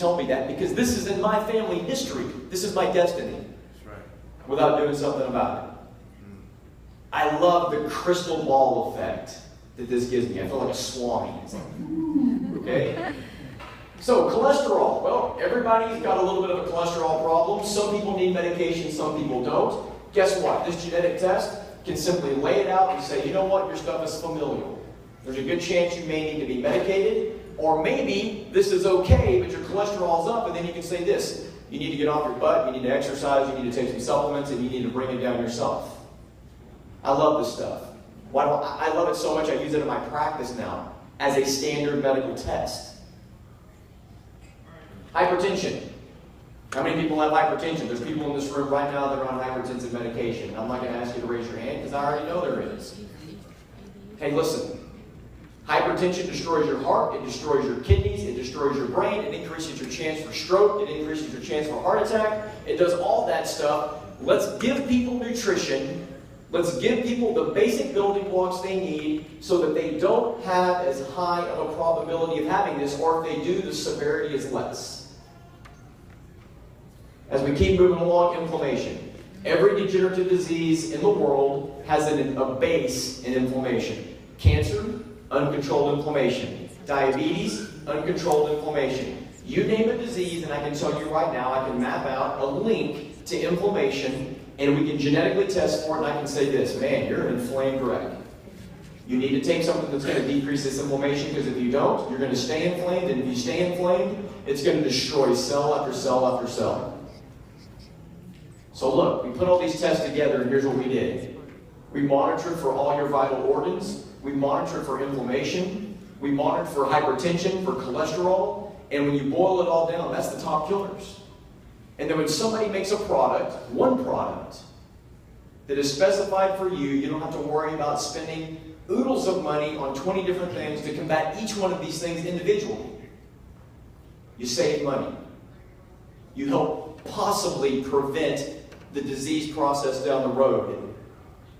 tell me that because this is in my family history. This is my destiny. That's right. Without doing something about it. I love the crystal ball effect that this gives me. I feel like a swami. It's like, okay? So, cholesterol. Well, everybody's got a little bit of a cholesterol problem. Some people need medication, some people don't. Guess what? This genetic test can simply lay it out and say, you know what, your stuff is familial. There's a good chance you may need to be medicated, or maybe this is okay, but your cholesterol's up, and then you can say this. You need to get off your butt, you need to exercise, you need to take some supplements, and you need to bring it down yourself. I love this stuff. Why do I love it so much I use it in my practice now as a standard medical test. Hypertension. How many people have hypertension? There's people in this room right now that are on hypertensive medication. I'm not going to ask you to raise your hand because I already know there is. Hey, listen. Hypertension destroys your heart, it destroys your kidneys, it destroys your brain, it increases your chance for stroke, it increases your chance for heart attack, it does all that stuff. Let's give people nutrition. Let's give people the basic building blocks they need so that they don't have as high of a probability of having this, or if they do, the severity is less. As we keep moving along, inflammation. Every degenerative disease in the world has a base in inflammation. Cancer, uncontrolled inflammation. Diabetes, uncontrolled inflammation. You name a disease, and I can tell you right now, I can map out a link to inflammation, and we can genetically test for it, and I can say this, man, you're an inflamed wreck. You need to take something that's going to decrease this inflammation, because if you don't, you're going to stay inflamed, and if you stay inflamed, it's going to destroy cell after cell after cell. So look, we put all these tests together, and here's what we did. We monitored for all your vital organs. We monitored for inflammation. We monitored for hypertension, for cholesterol. And when you boil it all down, that's the top killers. And then when somebody makes a product, one product, that is specified for you, you don't have to worry about spending oodles of money on 20 different things to combat each one of these things individually. You save money. You help possibly prevent the disease process down the road.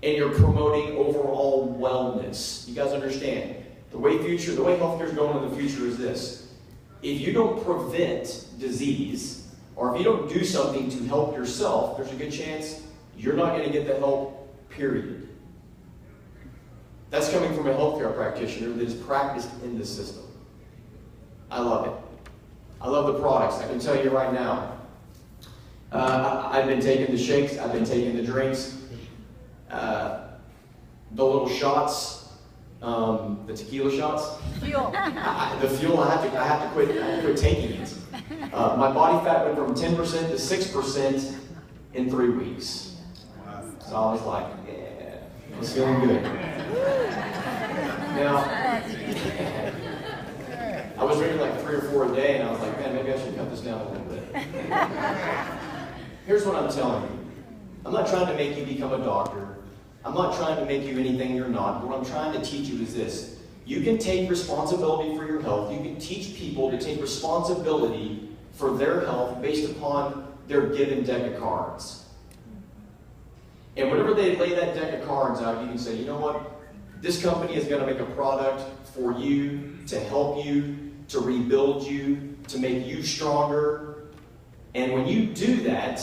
And you're promoting overall wellness. You guys understand? The way healthcare is going in the future is this. If you don't prevent disease, or if you don't do something to help yourself, there's a good chance you're not going to get the help, period. That's coming from a healthcare practitioner that is practiced in this system. I love it. I love the products. I can tell you right now, I've been taking the shakes, I've been taking the drinks, the little shots, the tequila shots. Fuel. The fuel, I have to quit taking it. My body fat went from 10% to 6% in 3 weeks. So I was like, yeah, I was feeling good. Now, I was drinking like 3 or 4 a day, and I was like, man, maybe I should cut this down a little bit. Here's what I'm telling you. I'm not trying to make you become a doctor. I'm not trying to make you anything you're not. What I'm trying to teach you is this. You can take responsibility for your health. You can teach people to take responsibility for their health based upon their given deck of cards. And whenever they lay that deck of cards out, you can say, you know what? This company is going to make a product for you, to help you, to rebuild you, to make you stronger. And when you do that,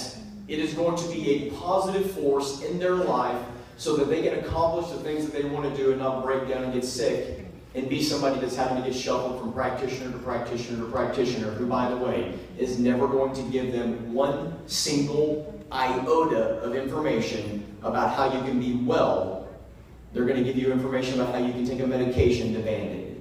it is going to be a positive force in their life so that they can accomplish the things that they want to do and not break down and get sick and be somebody that's having to get shuffled from practitioner to practitioner to practitioner, who, by the way, is never going to give them one single iota of information about how you can be well. They're going to give you information about how you can take a medication to Band-Aid.